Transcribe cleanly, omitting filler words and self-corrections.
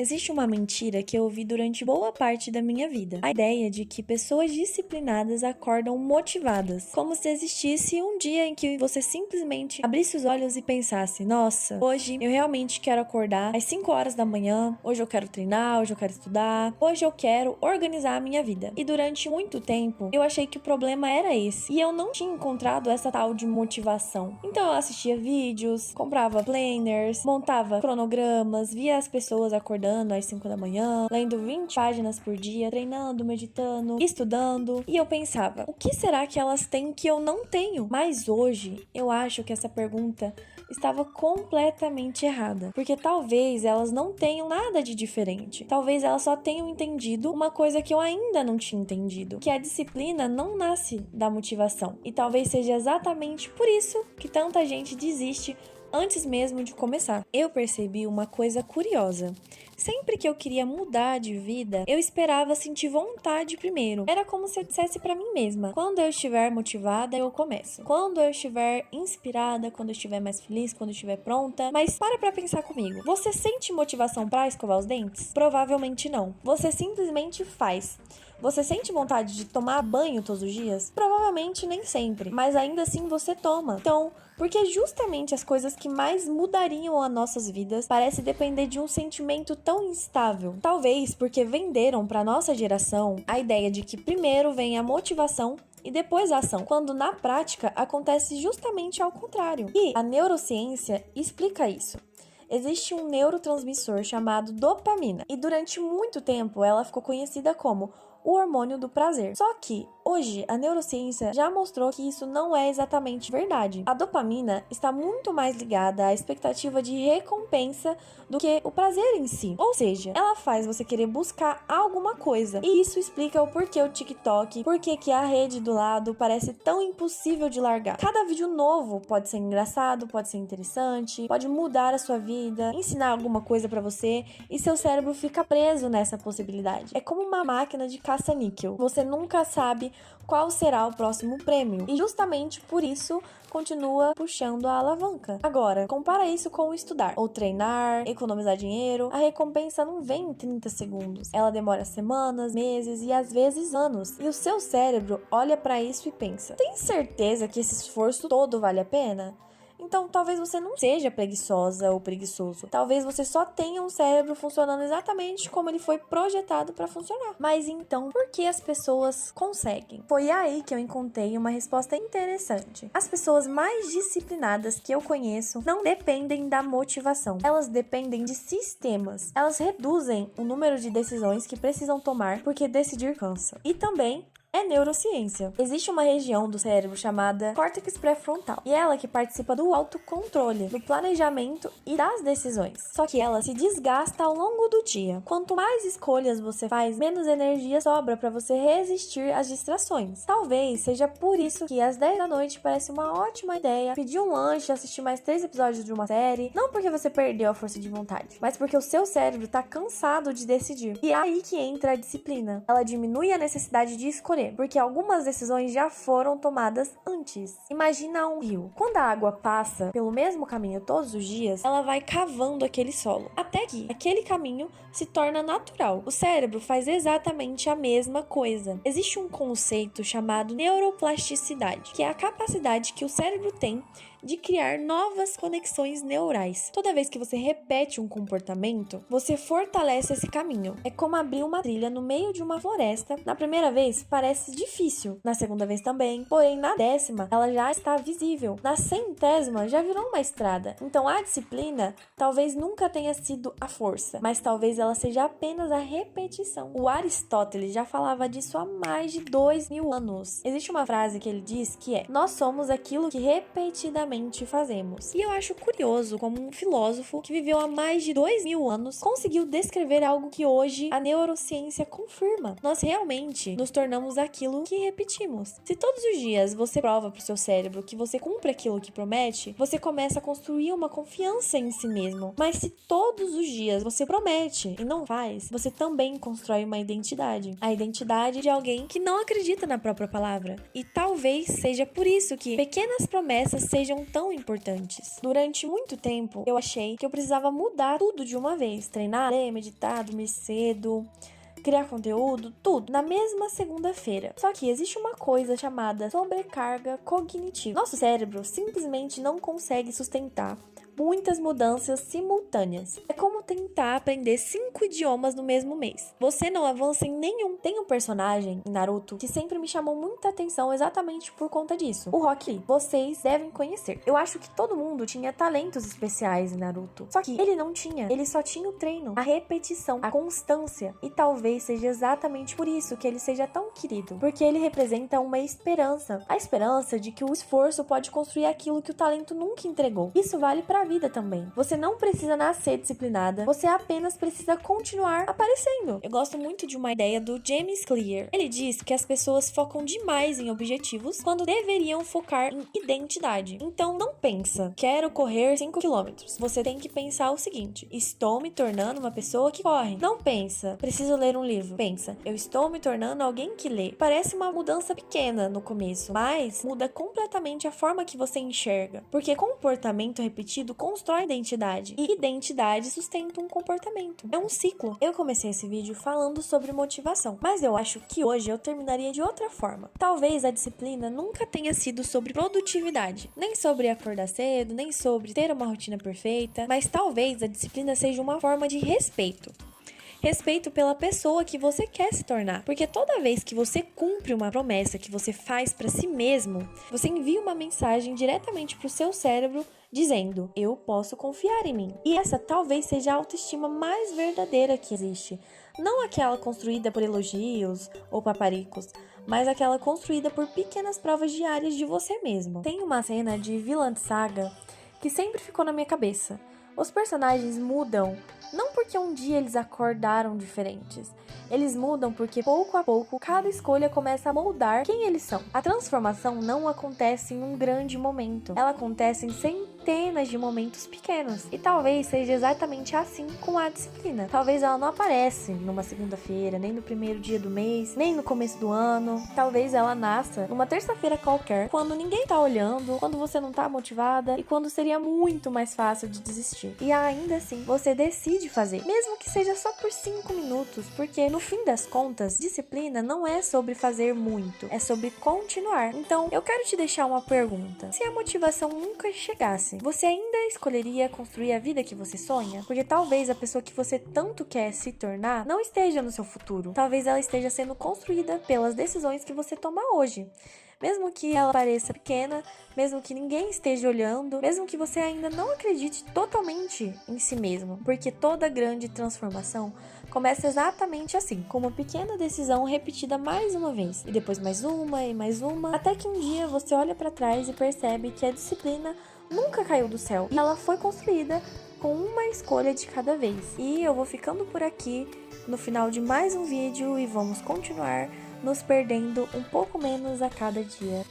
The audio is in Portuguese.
Existe uma mentira que eu ouvi durante boa parte da minha vida. A ideia de que pessoas disciplinadas acordam motivadas, como se existisse um dia em que você simplesmente abrisse os olhos e pensasse: nossa, hoje eu realmente quero acordar às 5 horas da manhã, hoje eu quero treinar, hoje eu quero estudar, hoje eu quero organizar a minha vida. E durante muito tempo, eu achei que o problema era esse, e eu não tinha encontrado essa tal de motivação. Então eu assistia vídeos, comprava planners, montava cronogramas, via as pessoas acordando às 5 da manhã, lendo 20 páginas por dia, treinando, meditando, estudando, e eu pensava, o que será que elas têm que eu não tenho? Mas hoje, eu acho que essa pergunta estava completamente errada, porque talvez elas não tenham nada de diferente. Talvez elas só tenham entendido uma coisa que eu ainda não tinha entendido, que a disciplina não nasce da motivação. E talvez seja exatamente por isso que tanta gente desiste antes mesmo de começar. Eu percebi uma coisa curiosa. Sempre que eu queria mudar de vida, eu esperava sentir vontade primeiro. Era como se eu dissesse pra mim mesma: quando eu estiver motivada, eu começo. Quando eu estiver inspirada, quando eu estiver mais feliz, quando eu estiver pronta. Mas para pensar comigo. Você sente motivação pra escovar os dentes? Provavelmente não. Você simplesmente faz. Você sente vontade de tomar banho todos os dias? Provavelmente nem sempre, mas ainda assim você toma. Então, porque justamente as coisas que mais mudariam as nossas vidas parece depender de um sentimento tão instável. Talvez porque venderam para nossa geração a ideia de que primeiro vem a motivação e depois a ação, quando na prática acontece justamente ao contrário. E a neurociência explica isso. Existe um neurotransmissor chamado dopamina, e durante muito tempo ela ficou conhecida como o hormônio do prazer. Só que hoje a neurociência já mostrou que isso não é exatamente verdade. A dopamina está muito mais ligada à expectativa de recompensa do que o prazer em si. Ou seja, ela faz você querer buscar alguma coisa. E isso explica o porquê o TikTok, porquê que a rede do lado parece tão impossível de largar. Cada vídeo novo pode ser engraçado, pode ser interessante, pode mudar a sua vida, ensinar alguma coisa pra você, e seu cérebro fica preso nessa possibilidade. É como uma máquina de caça-níquel. Você nunca sabe qual será o próximo prêmio, e justamente por isso continua puxando a alavanca. Agora, compara isso com estudar ou treinar, economizar dinheiro. A recompensa não vem em 30 segundos. Ela demora semanas, meses e às vezes anos. E o seu cérebro olha pra isso e pensa: tem certeza que esse esforço todo vale a pena? Então, talvez você não seja preguiçosa ou preguiçoso. Talvez você só tenha um cérebro funcionando exatamente como ele foi projetado para funcionar. Mas então, por que as pessoas conseguem? Foi aí que eu encontrei uma resposta interessante. As pessoas mais disciplinadas que eu conheço não dependem da motivação. Elas dependem de sistemas. Elas reduzem o número de decisões que precisam tomar porque decidir cansa. E também é neurociência. Existe uma região do cérebro chamada córtex pré-frontal, e ela que participa do autocontrole, do planejamento e das decisões. Só que ela se desgasta ao longo do dia. Quanto mais escolhas você faz, menos energia sobra para você resistir às distrações. Talvez seja por isso que às 10 da noite parece uma ótima ideia pedir um lanche e assistir mais 3 episódios de uma série, não porque você perdeu a força de vontade, mas porque o seu cérebro tá cansado de decidir. E é aí que entra a disciplina. Ela diminui a necessidade de escolher, porque algumas decisões já foram tomadas antes. Imagina um rio. Quando a água passa pelo mesmo caminho todos os dias, ela vai cavando aquele solo, até que aquele caminho se torna natural. O cérebro faz exatamente a mesma coisa. Existe um conceito chamado neuroplasticidade, que é a capacidade que o cérebro tem de criar novas conexões neurais. Toda vez que você repete um comportamento, você fortalece esse caminho. É como abrir uma trilha no meio de uma floresta. Na primeira vez parece difícil, na segunda vez também, porém na 10ª ela já está visível, na 100ª já virou uma estrada. Então a disciplina talvez nunca tenha sido a força, mas talvez ela seja apenas a repetição. O Aristóteles já falava disso há mais de 2000 anos. Existe uma frase que ele diz que é: nós somos aquilo que repetidamente fazemos. E eu acho curioso como um filósofo que viveu há mais de 2000 anos conseguiu descrever algo que hoje a neurociência confirma. Nós realmente nos tornamos aquilo que repetimos. Se todos os dias você prova pro seu cérebro que você cumpre aquilo que promete, você começa a construir uma confiança em si mesmo. Mas se todos os dias você promete e não faz, você também constrói uma identidade. A identidade de alguém que não acredita na própria palavra. E talvez seja por isso que pequenas promessas sejam eram tão importantes. Durante muito tempo, eu achei que eu precisava mudar tudo de uma vez. Treinar, ler, meditar, dormir cedo, criar conteúdo, tudo, na mesma segunda-feira. Só que existe uma coisa chamada sobrecarga cognitiva. Nosso cérebro simplesmente não consegue sustentar muitas mudanças simultâneas. É como tentar aprender 5 idiomas no mesmo mês. Você não avança em nenhum. Tem um personagem em Naruto que sempre me chamou muita atenção exatamente por conta disso. O Rock Lee. Vocês devem conhecer. Eu acho que todo mundo tinha talentos especiais em Naruto. Só que ele não tinha. Ele só tinha o treino, a repetição, a constância. E talvez seja exatamente por isso que ele seja tão querido. Porque ele representa uma esperança. A esperança de que o esforço pode construir aquilo que o talento nunca entregou. Isso vale pra vida também. Você não precisa nascer disciplinada, você apenas precisa continuar aparecendo. Eu gosto muito de uma ideia do James Clear. Ele diz que as pessoas focam demais em objetivos quando deveriam focar em identidade. Então não pensa, quero correr 5 quilômetros. Você tem que pensar o seguinte: estou me tornando uma pessoa que corre. Não pensa, preciso ler um livro. Pensa, eu estou me tornando alguém que lê. Parece uma mudança pequena no começo, mas muda completamente a forma que você enxerga. Porque comportamento repetido constrói identidade e identidade sustenta um comportamento. É um ciclo. Eu comecei esse vídeo falando sobre motivação, mas eu acho que hoje eu terminaria de outra forma. Talvez a disciplina nunca tenha sido sobre produtividade, nem sobre acordar cedo, nem sobre ter uma rotina perfeita, mas talvez a disciplina seja uma forma de respeito. Respeito pela pessoa que você quer se tornar. Porque toda vez que você cumpre uma promessa que você faz para si mesmo, você envia uma mensagem diretamente para o seu cérebro dizendo: eu posso confiar em mim. E essa talvez seja a autoestima mais verdadeira que existe. Não aquela construída por elogios ou paparicos, mas aquela construída por pequenas provas diárias de você mesmo. Tem uma cena de Vinland Saga que sempre ficou na minha cabeça. Os personagens mudam não porque um dia eles acordaram diferentes. Eles mudam porque pouco a pouco cada escolha começa a moldar quem eles são. A transformação não acontece em um grande momento. Ela acontece em centenas de momentos pequenos. E talvez seja exatamente assim com a disciplina. Talvez ela não aparece numa segunda-feira, nem no primeiro dia do mês, nem no começo do ano. Talvez ela nasça numa terça-feira qualquer, quando ninguém tá olhando, quando você não tá motivada e quando seria muito mais fácil de desistir. E ainda assim, você decide fazer, mesmo que seja só por 5 minutos, porque no fim das contas, disciplina não é sobre fazer muito, é sobre continuar. Então, eu quero te deixar uma pergunta. Se a motivação nunca chegasse, você ainda escolheria construir a vida que você sonha? Porque talvez a pessoa que você tanto quer se tornar não esteja no seu futuro. Talvez ela esteja sendo construída pelas decisões que você toma hoje. Mesmo que ela pareça pequena, mesmo que ninguém esteja olhando, mesmo que você ainda não acredite totalmente em si mesmo, porque toda grande transformação começa exatamente assim, com uma pequena decisão repetida mais uma vez, e depois mais uma e mais uma, até que um dia você olha para trás e percebe que a disciplina nunca caiu do céu, e ela foi construída com uma escolha de cada vez. E eu vou ficando por aqui no final de mais um vídeo e vamos continuar nos perdendo um pouco menos a cada dia.